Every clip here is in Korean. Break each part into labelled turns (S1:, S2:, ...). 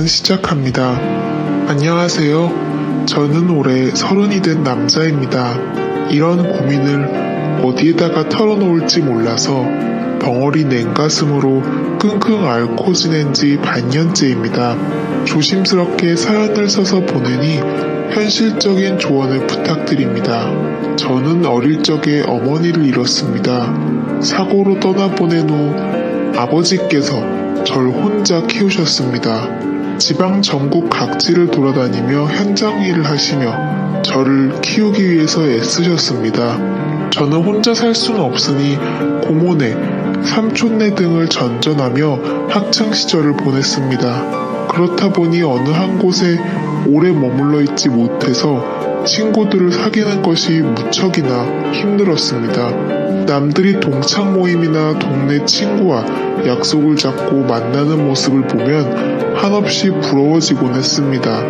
S1: 시작합니다. 안녕하세요. 저는 올해 30이 된 남자입니다. 이런 고민을 어디에다가 털어놓을지 몰라서 벙어리 냉가슴으로 끙끙 앓고 지낸 지 반년째입니다. 조심스럽게 사연을 써서 보내니 현실적인 조언을 부탁드립니다. 저는 어릴 적에 어머니를 잃었습니다. 사고로 떠나보낸 후 아버지께서 절 혼자 키우셨습니다. 지방 전국 각지를 돌아다니며 현장 일을 하시며 저를 키우기 위해서 애쓰셨습니다. 저는 혼자 살 수는 없으니 고모네, 삼촌네 등을 전전하며 학창시절을 보냈습니다. 그렇다 보니 어느 한 곳에 오래 머물러 있지 못해서 친구들을 사귀는 것이 무척이나 힘들었습니다. 남들이 동창 모임이나 동네 친구와 약속을 잡고 만나는 모습을 보면 한없이 부러워지곤 했습니다.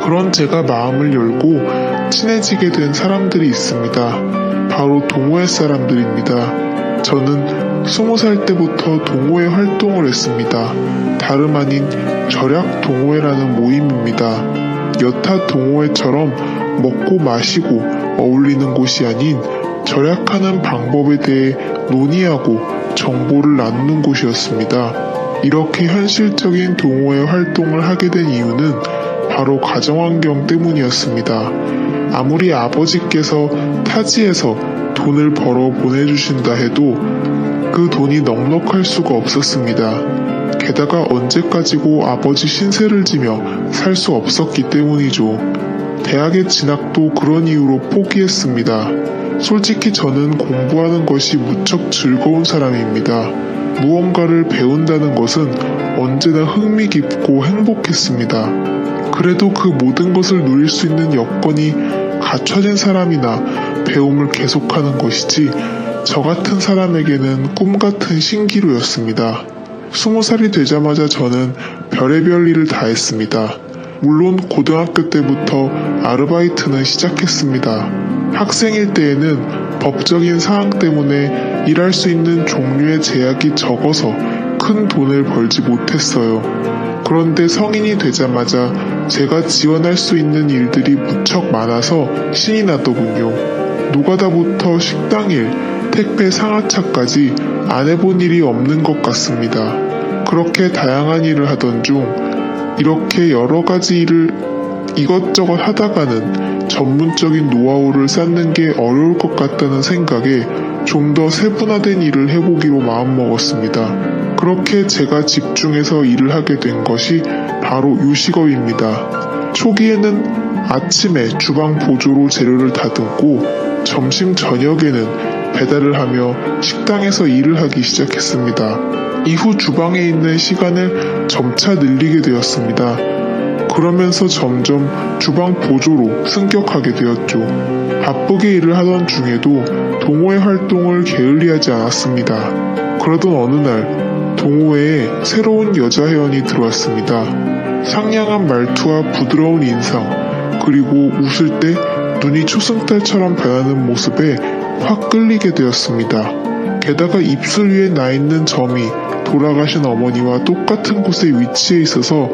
S1: 그런 제가 마음을 열고 친해지게 된 사람들이 있습니다. 바로 동호회 사람들입니다. 저는 20살 때부터 동호회 활동을 했습니다. 다름 아닌 절약 동호회라는 모임입니다. 여타 동호회처럼 먹고 마시고 어울리는 곳이 아닌 절약하는 방법에 대해 논의하고 정보를 나누는 곳이었습니다. 이렇게 현실적인 동호회 활동을 하게 된 이유는 바로 가정환경 때문이었습니다. 아무리 아버지께서 타지에서 돈을 벌어 보내주신다 해도 그 돈이 넉넉할 수가 없었습니다. 게다가 언제까지고 아버지 신세를 지며 살 수 없었기 때문이죠. 대학의 진학도 그런 이유로 포기했습니다. 솔직히 저는 공부하는 것이 무척 즐거운 사람입니다. 무언가를 배운다는 것은 언제나 흥미 깊고 행복했습니다. 그래도 그 모든 것을 누릴 수 있는 여건이 갖춰진 사람이나 배움을 계속하는 것이지 저 같은 사람에게는 꿈같은 신기루였습니다. 20살이 되자마자 저는 별의별 일을 다 했습니다. 물론 고등학교 때부터 아르바이트는 시작했습니다. 학생일 때에는 법적인 사항 때문에 일할 수 있는 종류의 제약이 적어서 큰 돈을 벌지 못했어요. 그런데 성인이 되자마자 제가 지원할 수 있는 일들이 무척 많아서 신이 나더군요. 노가다부터 식당일, 택배 상하차까지 안 해본 일이 없는 것 같습니다. 그렇게 다양한 일을 하던 중 이렇게 여러 가지 일을 이것저것 하다가는 전문적인 노하우를 쌓는 게 어려울 것 같다는 생각에 좀 더 세분화된 일을 해보기로 마음먹었습니다. 그렇게 제가 집중해서 일을 하게 된 것이 바로 요식업입니다. 초기에는 아침에 주방 보조로 재료를 다듬고 점심 저녁에는 배달을 하며 식당에서 일을 하기 시작했습니다. 이후 주방에 있는 시간을 점차 늘리게 되었습니다. 그러면서 점점 주방 보조로 승격하게 되었죠. 바쁘게 일을 하던 중에도 동호회 활동을 게을리하지 않았습니다. 그러던 어느 날 동호회에 새로운 여자 회원이 들어왔습니다. 상냥한 말투와 부드러운 인상, 그리고 웃을 때 눈이 초승달처럼 변하는 모습에 확 끌리게 되었습니다. 게다가 입술 위에 나 있는 점이 돌아가신 어머니와 똑같은 곳에 위치해 있어서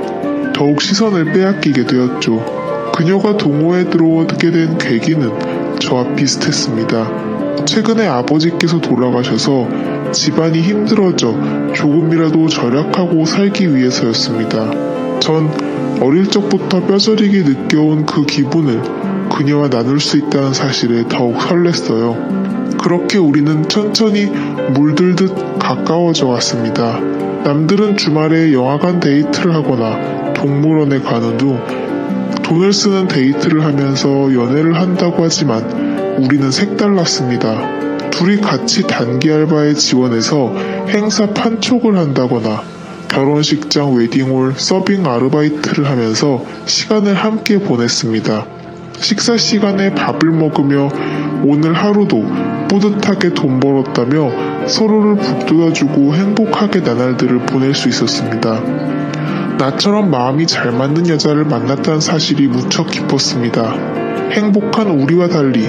S1: 더욱 시선을 빼앗기게 되었죠. 그녀가 동호회에 들어오게 된 계기는 저와 비슷했습니다. 최근에 아버지께서 돌아가셔서 집안이 힘들어져 조금이라도 절약하고 살기 위해서였습니다. 전 어릴 적부터 뼈저리게 느껴온 그 기분을 그녀와 나눌 수 있다는 사실에 더욱 설렜어요. 그렇게 우리는 천천히 물들듯 가까워져 왔습니다. 남들은 주말에 영화관 데이트를 하거나 동물원에 가는 중 돈을 쓰는 데이트를 하면서 연애를 한다고 하지만 우리는 색달랐습니다. 둘이 같이 단기 알바에 지원해서 행사 판촉을 한다거나 결혼식장 웨딩홀 서빙 아르바이트를 하면서 시간을 함께 보냈습니다. 식사 시간에 밥을 먹으며 오늘 하루도 뿌듯하게 돈 벌었다며 서로를 북돋아주고 행복하게 나날들을 보낼 수 있었습니다. 나처럼 마음이 잘 맞는 여자를 만났다는 사실이 무척 기뻤습니다. 행복한 우리와 달리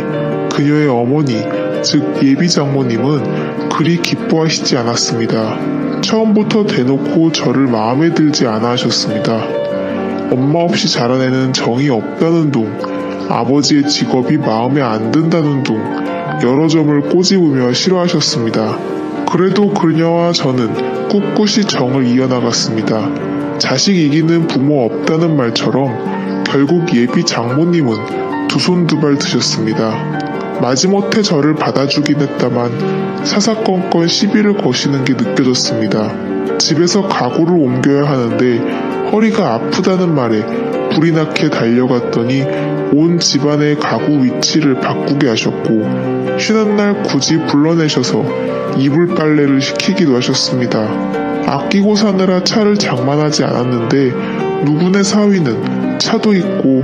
S1: 그녀의 어머니, 즉 예비 장모님은 그리 기뻐하시지 않았습니다. 처음부터 대놓고 저를 마음에 들지 않아 하셨습니다. 엄마 없이 자라내는 정이 없다는 둥, 아버지의 직업이 마음에 안 든다는 둥, 여러 점을 꼬집으며 싫어하셨습니다. 그래도 그녀와 저는 꿋꿋이 정을 이어나갔습니다. 자식 이기는 부모 없다는 말처럼 결국 예비 장모님은 두 손 두 발 드셨습니다. 마지못해 저를 받아주긴 했다만 사사건건 시비를 거시는 게 느껴졌습니다. 집에서 가구를 옮겨야 하는데 허리가 아프다는 말에 불이 나게 달려갔더니 온 집안의 가구 위치를 바꾸게 하셨고 쉬는 날 굳이 불러내셔서 이불 빨래를 시키기도 하셨습니다. 아끼고 사느라 차를 장만하지 않았는데 누구네 사위는 차도 있고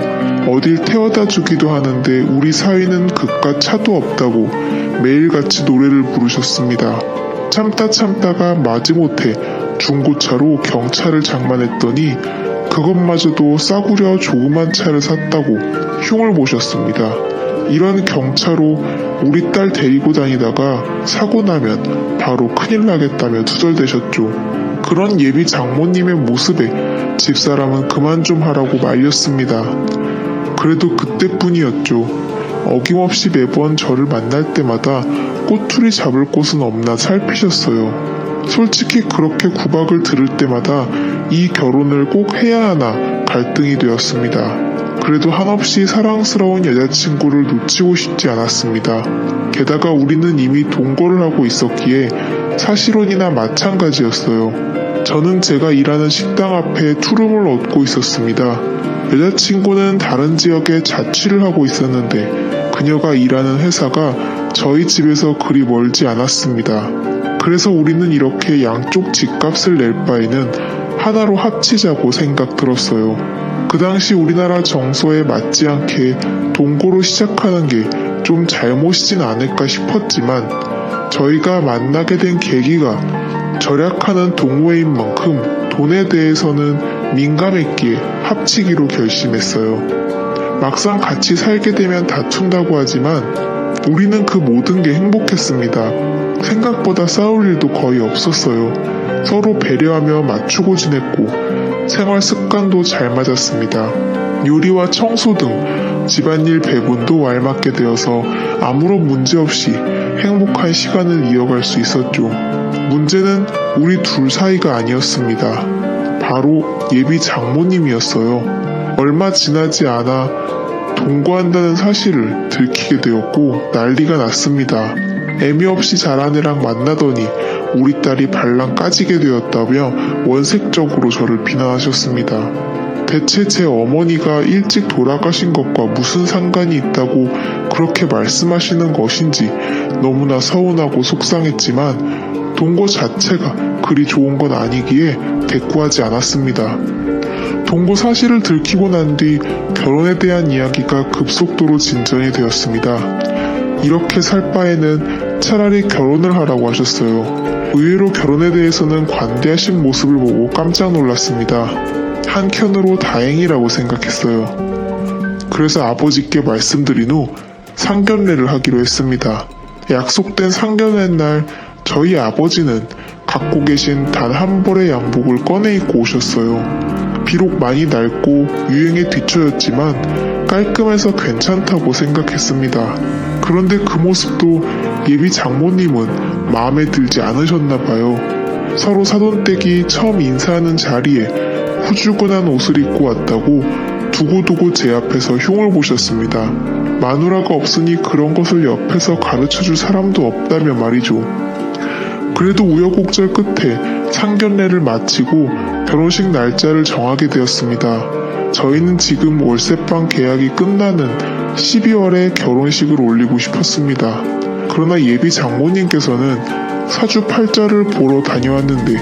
S1: 어딜 태워다 주기도 하는데 우리 사위는 그깟 차도 없다고 매일같이 노래를 부르셨습니다. 참다가 마지못해 중고차로 경차를 장만했더니 그것마저도 싸구려 조그만 차를 샀다고 흉을 보셨습니다. 이런 경차로 우리 딸 데리고 다니다가 사고 나면 바로 큰일 나겠다며 투덜대셨죠. 그런 예비 장모님의 모습에 집사람은 그만 좀 하라고 말렸습니다. 그래도 그때뿐이었죠. 어김없이 매번 저를 만날 때마다 꼬투리 잡을 곳은 없나 살피셨어요. 솔직히 그렇게 구박을 들을 때마다 이 결혼을 꼭 해야 하나 갈등이 되었습니다. 그래도 한없이 사랑스러운 여자친구를 놓치고 싶지 않았습니다. 게다가 우리는 이미 동거를 하고 있었기에 사실혼이나 마찬가지였어요. 저는 제가 일하는 식당 앞에 투룸을 얻고 있었습니다. 여자친구는 다른 지역에 자취를 하고 있었는데 그녀가 일하는 회사가 저희 집에서 그리 멀지 않았습니다. 그래서 우리는 이렇게 양쪽 집값을 낼 바에는 하나로 합치자고 생각 들었어요. 그 당시 우리나라 정서에 맞지 않게 동거로 시작하는 게 좀 잘못이진 않을까 싶었지만 저희가 만나게 된 계기가 절약하는 동호회인 만큼 돈에 대해서는 민감했기에 합치기로 결심했어요. 막상 같이 살게 되면 다툰다고 하지만 우리는 그 모든 게 행복했습니다. 생각보다 싸울 일도 거의 없었어요. 서로 배려하며 맞추고 지냈고 생활 습관도 잘 맞았습니다. 요리와 청소 등 집안일 배분도 알맞게 되어서 아무런 문제 없이 행복한 시간을 이어갈 수 있었죠. 문제는 우리 둘 사이가 아니었습니다. 바로 예비 장모님이었어요. 얼마 지나지 않아 동거한다는 사실을 들키게 되었고 난리가 났습니다. 애미 없이 자란 애랑 만나더니 우리 딸이 발랑 까지게 되었다며 원색적으로 저를 비난하셨습니다. 대체 제 어머니가 일찍 돌아가신 것과 무슨 상관이 있다고 그렇게 말씀하시는 것인지 너무나 서운하고 속상했지만 동거 자체가 그리 좋은 건 아니기에 대꾸하지 않았습니다. 동거 사실을 들키고 난 뒤 결혼에 대한 이야기가 급속도로 진전이 되었습니다. 이렇게 살 바에는 차라리 결혼을 하라고 하셨어요. 의외로 결혼에 대해서는 관대하신 모습을 보고 깜짝 놀랐습니다. 한켠으로 다행이라고 생각했어요. 그래서 아버지께 말씀드린 후 상견례를 하기로 했습니다. 약속된 상견례 날 저희 아버지는 갖고 계신 단 한 벌의 양복을 꺼내 입고 오셨어요. 비록 많이 낡고 유행에 뒤처졌지만 깔끔해서 괜찮다고 생각했습니다. 그런데 그 모습도 예비 장모님은 마음에 들지 않으셨나 봐요. 서로 사돈댁이 처음 인사하는 자리에 후줄근한 옷을 입고 왔다고 두고두고 제 앞에서 흉을 보셨습니다. 마누라가 없으니 그런 것을 옆에서 가르쳐줄 사람도 없다며 말이죠. 그래도 우여곡절 끝에 상견례를 마치고 결혼식 날짜를 정하게 되었습니다. 저희는 지금 월세방 계약이 끝나는 12월에 결혼식을 올리고 싶었습니다. 그러나 예비 장모님께서는 사주팔자를 보러 다녀왔는데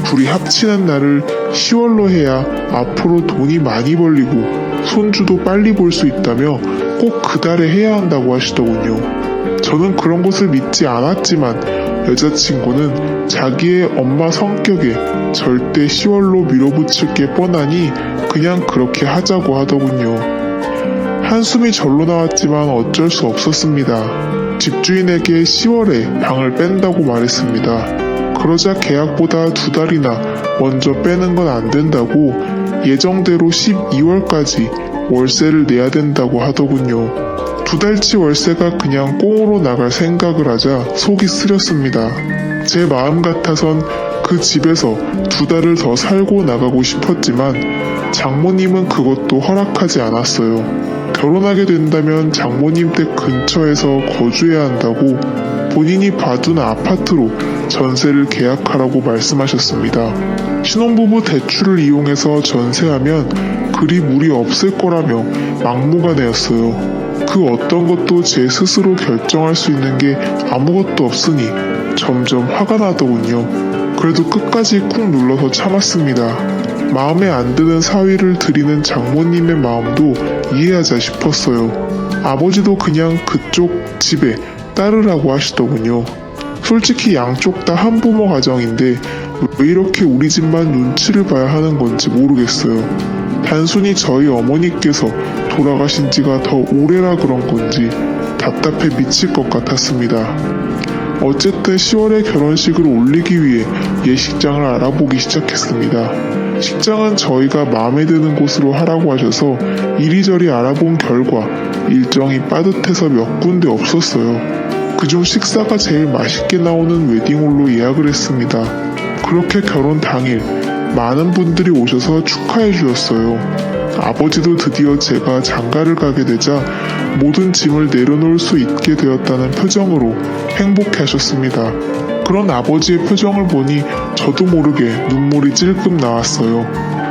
S1: 둘이 합치는 날을 10월로 해야 앞으로 돈이 많이 벌리고 손주도 빨리 볼 수 있다며 꼭 그 달에 해야 한다고 하시더군요. 저는 그런 것을 믿지 않았지만 여자친구는 자기의 엄마 성격에 절대 10월로 밀어붙일 게 뻔하니 그냥 그렇게 하자고 하더군요. 한숨이 절로 나왔지만 어쩔 수 없었습니다. 집주인에게 10월에 방을 뺀다고 말했습니다. 그러자 계약보다 2달이나 먼저 빼는 건 안 된다고 예정대로 12월까지 월세를 내야 된다고 하더군요. 2달치 월세가 그냥 꽁으로 나갈 생각을 하자 속이 쓰렸습니다. 제 마음 같아선 그 집에서 2달을 더 살고 나가고 싶었지만 장모님은 그것도 허락하지 않았어요. 결혼하게 된다면 장모님 댁 근처에서 거주해야 한다고 본인이 봐둔 아파트로 전세를 계약하라고 말씀하셨습니다. 신혼부부 대출을 이용해서 전세하면 그리 무리 없을 거라며 막무가내였어요. 그 어떤 것도 제 스스로 결정할 수 있는 게 아무것도 없으니 점점 화가 나더군요. 그래도 끝까지 꾹 눌러서 참았습니다. 마음에 안 드는 사위를 드리는 장모님의 마음도 이해하자 싶었어요. 아버지도 그냥 그쪽 집에 따르라고 하시더군요. 솔직히 양쪽 다 한부모 가정인데 왜 이렇게 우리 집만 눈치를 봐야 하는 건지 모르겠어요. 단순히 저희 어머니께서 돌아가신 지가 더 오래라 그런 건지 답답해 미칠 것 같았습니다. 어쨌든 10월에 결혼식을 올리기 위해 예식장을 알아보기 시작했습니다. 식장은 저희가 마음에 드는 곳으로 하라고 하셔서 이리저리 알아본 결과 일정이 빠듯해서 몇 군데 없었어요. 그중 식사가 제일 맛있게 나오는 웨딩홀로 예약을 했습니다. 그렇게 결혼 당일 많은 분들이 오셔서 축하해 주셨어요. 아버지도 드디어 제가 장가를 가게 되자 모든 짐을 내려놓을 수 있게 되었다는 표정으로 행복해 하셨습니다. 그런 아버지의 표정을 보니 저도 모르게 눈물이 찔끔 나왔어요.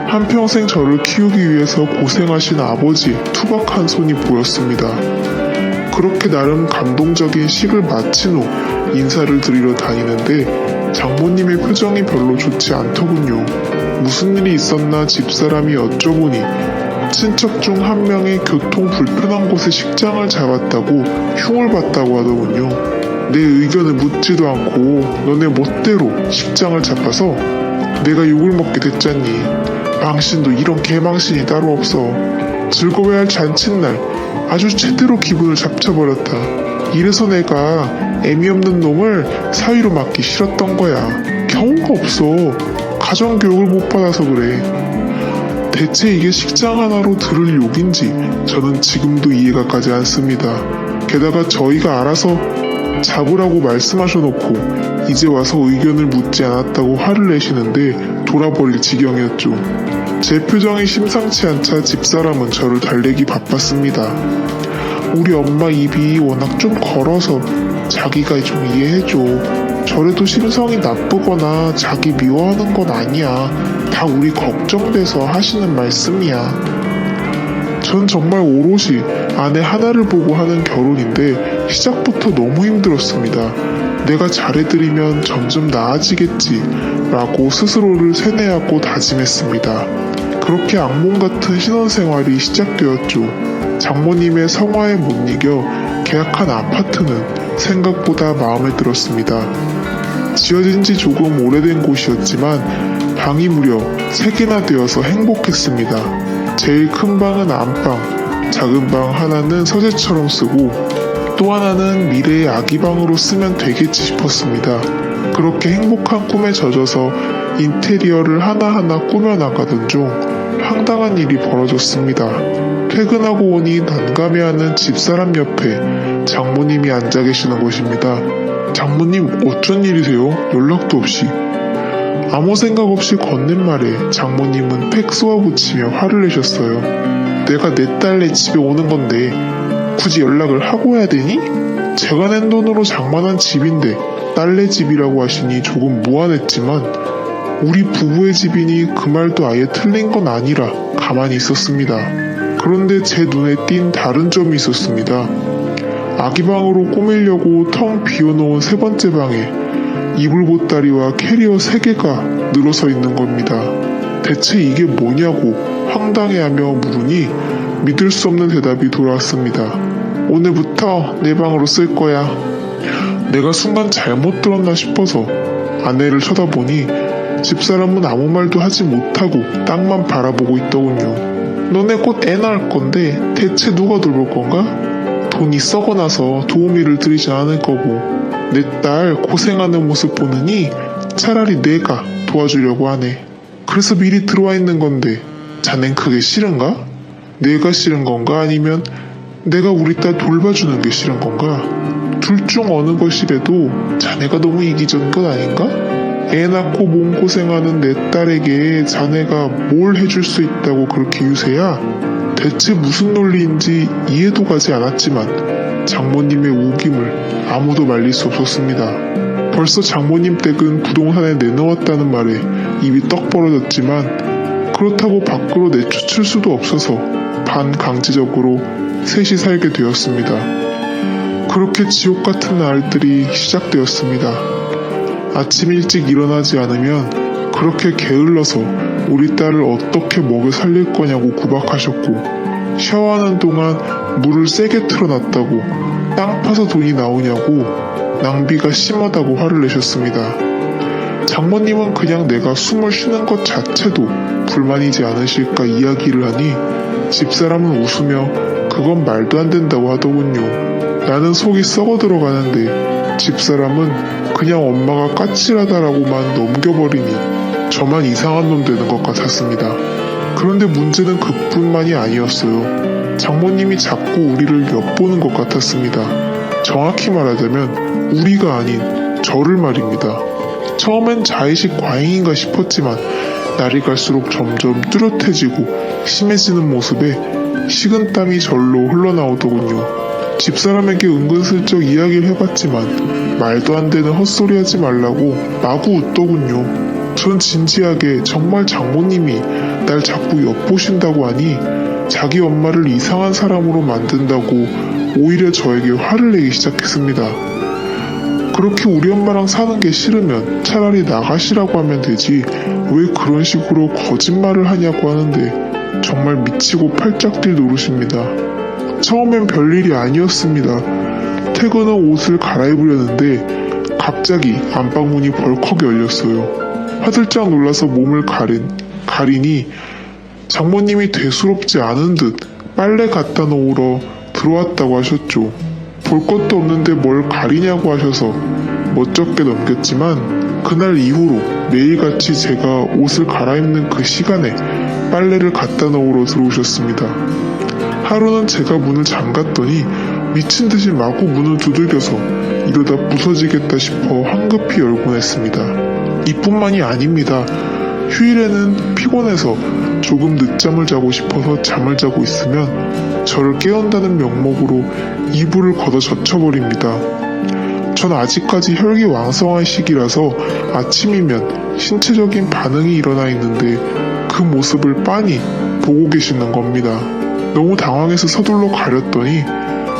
S1: 한평생 저를 키우기 위해서 고생하신 아버지의 투박한 손이 보였습니다. 그렇게 나름 감동적인 식을 마친 후 인사를 드리러 다니는데 장모님의 표정이 별로 좋지 않더군요. 무슨 일이 있었나 집사람이 여쭤보니 친척 중 한 명이 교통 불편한 곳에 식장을 잡았다고 흉을 봤다고 하더군요. 내 의견을 묻지도 않고 너네 멋대로 식장을 잡아서 내가 욕을 먹게 됐잖니. 망신도 이런 개망신이 따로 없어. 즐거워야 할 잔칫날 아주 제대로 기분을 잡쳐버렸다. 이래서 내가 애미 없는 놈을 사위로 맡기 싫었던 거야. 경우가 없어. 가정교육을 못 받아서 그래. 대체 이게 식장 하나로 들을 욕인지 저는 지금도 이해가 가지 않습니다. 게다가 저희가 알아서 잡으라고 말씀하셔놓고 이제 와서 의견을 묻지 않았다고 화를 내시는데 돌아버릴 지경이었죠. 제 표정이 심상치 않자 집사람은 저를 달래기 바빴습니다. 우리 엄마 입이 워낙 좀 걸어서 자기가 좀 이해해줘. 저래도 심성이 나쁘거나 자기 미워하는 건 아니야. 다 우리 걱정돼서 하시는 말씀이야. 전 정말 오롯이 아내 하나를 보고 하는 결혼인데 시작부터 너무 힘들었습니다. 내가 잘해드리면 점점 나아지겠지 라고 스스로를 세뇌하고 다짐했습니다. 그렇게 악몽 같은 신혼생활이 시작되었죠. 장모님의 성화에 못 이겨 계약한 아파트는 생각보다 마음에 들었습니다. 지어진 지 조금 오래된 곳이었지만 방이 무려 3개나 되어서 행복했습니다. 제일 큰 방은 안방, 작은 방 하나는 서재처럼 쓰고 또 하나는 미래의 아기방으로 쓰면 되겠지 싶었습니다. 그렇게 행복한 꿈에 젖어서 인테리어를 하나하나 꾸며나가던 중 황당한 일이 벌어졌습니다. 퇴근하고 오니 난감해하는 집사람 옆에 장모님이 앉아 계시는 것입니다. 장모님 어쩐 일이세요? 연락도 없이. 아무 생각 없이 건넨 말에 장모님은 팩 쏘아붙이며 화를 내셨어요. 내가 내 딸 내 집에 오는 건데 굳이 연락을 하고 해야 되니? 제가 낸 돈으로 장만한 집인데 딸네 집이라고 하시니 조금 무안했지만 우리 부부의 집이니 그 말도 아예 틀린 건 아니라 가만히 있었습니다. 그런데 제 눈에 띈 다른 점이 있었습니다. 아기방으로 꾸미려고 텅 비워놓은 3번째 방에 이불 보따리와 캐리어 3개가 늘어서 있는 겁니다. 대체 이게 뭐냐고 황당해하며 물으니 믿을 수 없는 대답이 돌아왔습니다. 오늘부터 내 방으로 쓸 거야. 내가 순간 잘못 들었나 싶어서 아내를 쳐다보니 집사람은 아무 말도 하지 못하고 땅만 바라보고 있더군요. 너네 곧 애 낳을 건데 대체 누가 돌볼 건가? 돈이 썩어나서 도우미를 들이지 않을 거고 내 딸 고생하는 모습 보느니 차라리 내가 도와주려고 하네. 그래서 미리 들어와 있는 건데 자넨 그게 싫은가? 내가 싫은 건가? 아니면 내가 우리 딸 돌봐주는 게 싫은 건가? 둘 중 어느 것이라도 자네가 너무 이기적인 것 아닌가? 애 낳고 몸고생하는 내 딸에게 자네가 뭘 해줄 수 있다고 그렇게 유세야? 대체 무슨 논리인지 이해도 가지 않았지만 장모님의 우김을 아무도 말릴 수 없었습니다. 벌써 장모님 댁은 부동산에 내놓았다는 말에 입이 떡 벌어졌지만 그렇다고 밖으로 내쫓을 수도 없어서 반강제적으로 셋이 살게 되었습니다. 그렇게 지옥 같은 날들이 시작되었습니다. 아침 일찍 일어나지 않으면 그렇게 게을러서 우리 딸을 어떻게 먹여 살릴 거냐고 구박하셨고, 샤워하는 동안 물을 세게 틀어놨다고 땅 파서 돈이 나오냐고 낭비가 심하다고 화를 내셨습니다. 장모님은 그냥 내가 숨을 쉬는 것 자체도 불만이지 않으실까 이야기를 하니 집사람은 웃으며 그건 말도 안 된다고 하더군요. 나는 속이 썩어 들어가는데 집사람은 그냥 엄마가 까칠하다라고만 넘겨버리니 저만 이상한 놈 되는 것 같았습니다. 그런데 문제는 그뿐만이 아니었어요. 장모님이 자꾸 우리를 엿보는 것 같았습니다. 정확히 말하자면 우리가 아닌 저를 말입니다. 처음엔 자의식 과잉인가 싶었지만 날이 갈수록 점점 뚜렷해지고 심해지는 모습에 식은땀이 절로 흘러나오더군요. 집사람에게 은근슬쩍 이야기를 해봤지만 말도 안 되는 헛소리 하지 말라고 마구 웃더군요. 전 진지하게 정말 장모님이 날 자꾸 엿보신다고 하니 자기 엄마를 이상한 사람으로 만든다고 오히려 저에게 화를 내기 시작했습니다. 그렇게 우리 엄마랑 사는 게 싫으면 차라리 나가시라고 하면 되지 왜 그런 식으로 거짓말을 하냐고 하는데 정말 미치고 팔짝 뛸 노릇입니다. 처음엔 별일이 아니었습니다. 퇴근 후 옷을 갈아입으려는데 갑자기 안방문이 벌컥 열렸어요. 화들짝 놀라서 몸을 가리니 장모님이 대수롭지 않은 듯 빨래 갖다 놓으러 들어왔다고 하셨죠. 볼 것도 없는데 뭘 가리냐고 하셔서 멋쩍게 넘겼지만 그날 이후로 매일같이 제가 옷을 갈아입는 그 시간에 빨래를 갖다 놓으러 들어오셨습니다. 하루는 제가 문을 잠갔더니 미친 듯이 마구 문을 두들겨서 이러다 부서지겠다 싶어 황급히 열곤 했습니다. 이뿐만이 아닙니다. 휴일에는 피곤해서 조금 늦잠을 자고 싶어서 잠을 자고 있으면 저를 깨운다는 명목으로 이불을 걷어 젖혀버립니다. 전 아직까지 혈기 왕성한 시기라서 아침이면 신체적인 반응이 일어나 있는데 그 모습을 빤히 보고 계시는 겁니다. 너무 당황해서 서둘러 가렸더니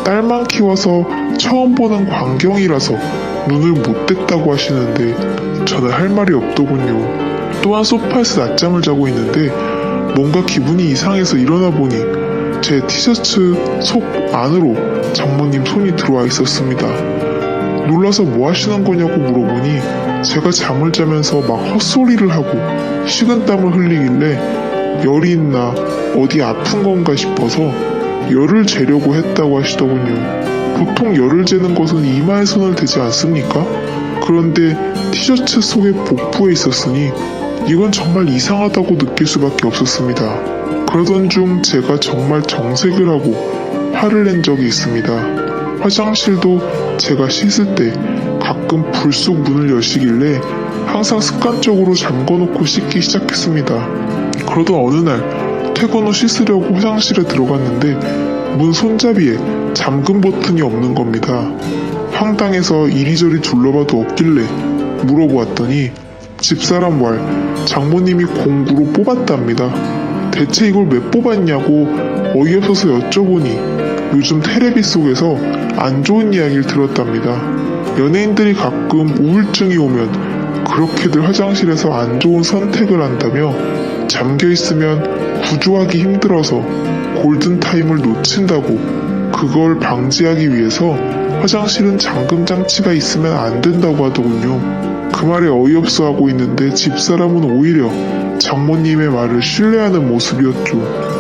S1: 딸만 키워서 처음 보는 광경이라서 눈을 못 뗐다고 하시는데 저는 할 말이 없더군요. 또한 소파에서 낮잠을 자고 있는데 뭔가 기분이 이상해서 일어나 보니 제 티셔츠 속 안으로 장모님 손이 들어와 있었습니다. 놀라서 뭐 하시는 거냐고 물어보니 제가 잠을 자면서 막 헛소리를 하고 식은땀을 흘리길래 열이 있나 어디 아픈 건가 싶어서 열을 재려고 했다고 하시더군요. 보통 열을 재는 것은 이마에 손을 대지 않습니까? 그런데 티셔츠 속에 복부에 있었으니 이건 정말 이상하다고 느낄 수밖에 없었습니다. 그러던 중 제가 정말 정색을 하고 화를 낸 적이 있습니다. 화장실도 제가 씻을 때 가끔 불쑥 문을 여시길래 항상 습관적으로 잠궈놓고 씻기 시작했습니다. 그러던 어느 날 퇴근 후 씻으려고 화장실에 들어갔는데 문 손잡이에 잠금 버튼이 없는 겁니다. 황당해서 이리저리 둘러봐도 없길래 물어보았더니 집사람 왈 장모님이 공구로 뽑았답니다. 대체 이걸 왜 뽑았냐고 어이없어서 여쭤보니 요즘 테레비 속에서 안 좋은 이야기를 들었답니다. 연예인들이 가끔 우울증이 오면 그렇게들 화장실에서 안 좋은 선택을 한다며 잠겨있으면 구조하기 힘들어서 골든타임을 놓친다고 그걸 방지하기 위해서 화장실은 잠금 장치가 있으면 안 된다고 하더군요. 그 말에 어이없어 하고 있는데 집사람은 오히려 장모님의 말을 신뢰하는 모습이었죠.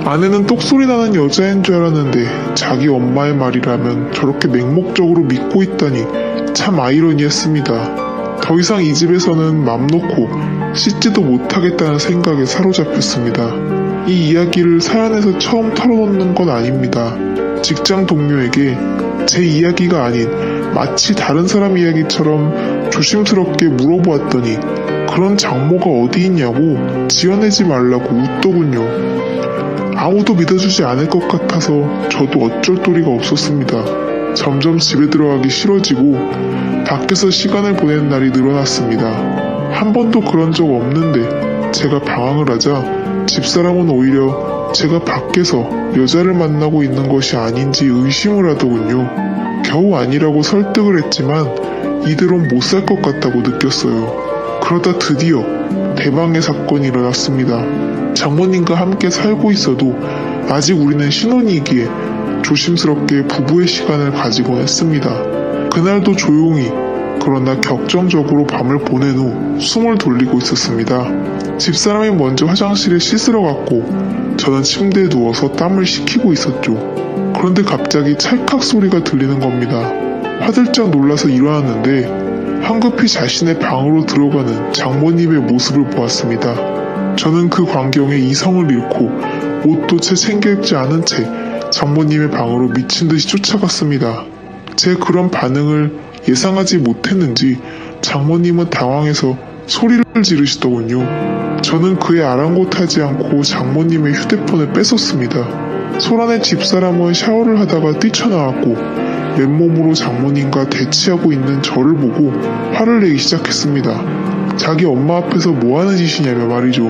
S1: 아내는 똑소리 나는 여자인 줄 알았는데 자기 엄마의 말이라면 저렇게 맹목적으로 믿고 있다니 참 아이러니했습니다. 더 이상 이 집에서는 맘 놓고 씻지도 못하겠다는 생각에 사로잡혔습니다. 이 이야기를 사연에서 처음 털어놓는 건 아닙니다. 직장 동료에게 제 이야기가 아닌 마치 다른 사람 이야기처럼 조심스럽게 물어보았더니 그런 장모가 어디 있냐고 지어내지 말라고 웃더군요. 아무도 믿어주지 않을 것 같아서 저도 어쩔 도리가 없었습니다. 점점 집에 들어가기 싫어지고 밖에서 시간을 보내는 날이 늘어났습니다. 한 번도 그런 적 없는데 제가 방황을 하자 집사람은 오히려 제가 밖에서 여자를 만나고 있는 것이 아닌지 의심을 하더군요. 겨우 아니라고 설득을 했지만 이대로는 못 살 것 같다고 느꼈어요. 그러다 드디어 대방의 사건이 일어났습니다. 장모님과 함께 살고 있어도 아직 우리는 신혼이기에 조심스럽게 부부의 시간을 가지곤 했습니다. 그날도 조용히 그러나 격정적으로 밤을 보낸 후 숨을 돌리고 있었습니다. 집사람이 먼저 화장실에 씻으러 갔고 저는 침대에 누워서 땀을 식히고 있었죠. 그런데 갑자기 찰칵 소리가 들리는 겁니다. 화들짝 놀라서 일어났는데 황급히 자신의 방으로 들어가는 장모님의 모습을 보았습니다. 저는 그 광경에 이성을 잃고 옷도 채 챙겨 입지 않은 채 장모님의 방으로 미친 듯이 쫓아갔습니다. 제 그런 반응을 예상하지 못했는지 장모님은 당황해서 소리를 지르시더군요. 저는 그에 아랑곳하지 않고 장모님의 휴대폰을 뺏었습니다. 소란의 집사람은 샤워를 하다가 뛰쳐나왔고 맨몸으로 장모님과 대치하고 있는 저를 보고 화를 내기 시작했습니다. 자기 엄마 앞에서 뭐하는 짓이냐며 말이죠.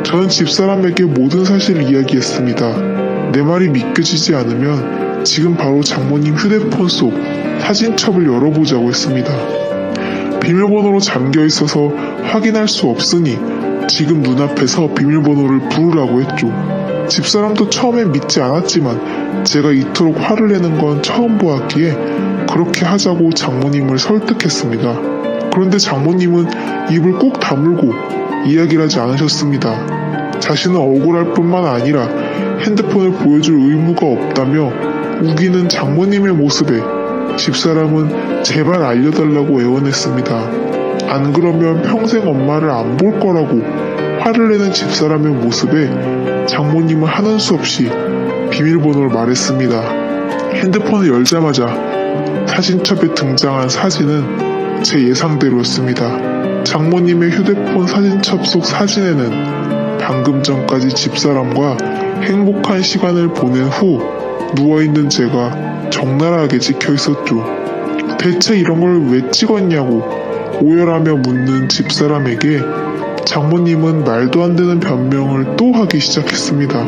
S1: 저는 집사람에게 모든 사실을 이야기했습니다. 내 말이 믿겨지지 않으면 지금 바로 장모님 휴대폰 속 사진첩을 열어보자고 했습니다. 비밀번호로 잠겨 있어서 확인할 수 없으니 지금 눈앞에서 비밀번호를 부르라고 했죠. 집사람도 처음엔 믿지 않았지만 제가 이토록 화를 내는 건 처음 보았기에 그렇게 하자고 장모님을 설득했습니다. 그런데 장모님은 입을 꾹 다물고 이야기를 하지 않으셨습니다. 자신은 억울할 뿐만 아니라 핸드폰을 보여줄 의무가 없다며 우기는 장모님의 모습에 집사람은 제발 알려달라고 애원했습니다. 안 그러면 평생 엄마를 안 볼 거라고 화를 내는 집사람의 모습에 장모님은 하는 수 없이 비밀번호를 말했습니다. 핸드폰을 열자마자 사진첩에 등장한 사진은 제 예상대로였습니다. 장모님의 휴대폰 사진첩 속 사진에는 방금 전까지 집사람과 행복한 시간을 보낸 후 누워있는 제가 적나라하게 찍혀 있었죠. 대체 이런 걸 왜 찍었냐고 오열하며 묻는 집사람에게 장모님은 말도 안 되는 변명을 또 하기 시작했습니다.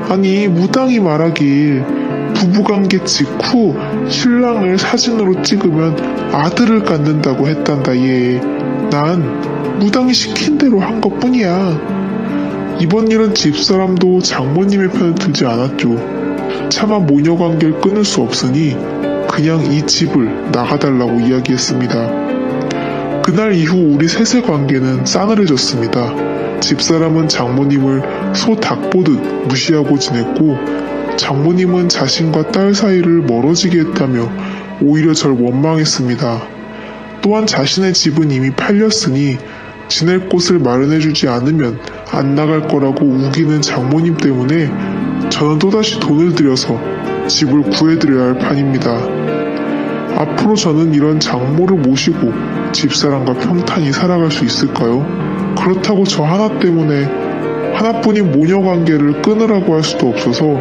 S1: 아니 무당이 말하길 부부관계 직후 신랑을 사진으로 찍으면 아들을 갖는다고 했단다 얘. 난 무당이 시킨 대로 한 것뿐이야. 이번 일은 집사람도 장모님의 편을 들지 않았죠. 차마 모녀관계를 끊을 수 없으니 그냥 이 집을 나가달라고 이야기했습니다. 그날 이후 우리 셋의 관계는 싸늘해졌습니다. 집사람은 장모님을 소 닭 보듯 무시하고 지냈고 장모님은 자신과 딸 사이를 멀어지게 했다며 오히려 절 원망했습니다. 또한 자신의 집은 이미 팔렸으니 지낼 곳을 마련해주지 않으면 안 나갈 거라고 우기는 장모님 때문에 저는 또다시 돈을 들여서 집을 구해드려야 할 판입니다. 앞으로 저는 이런 장모를 모시고 집사람과 평탄히 살아갈 수 있을까요? 그렇다고 저 하나 때문에 하나뿐인 모녀 관계를 끊으라고 할 수도 없어서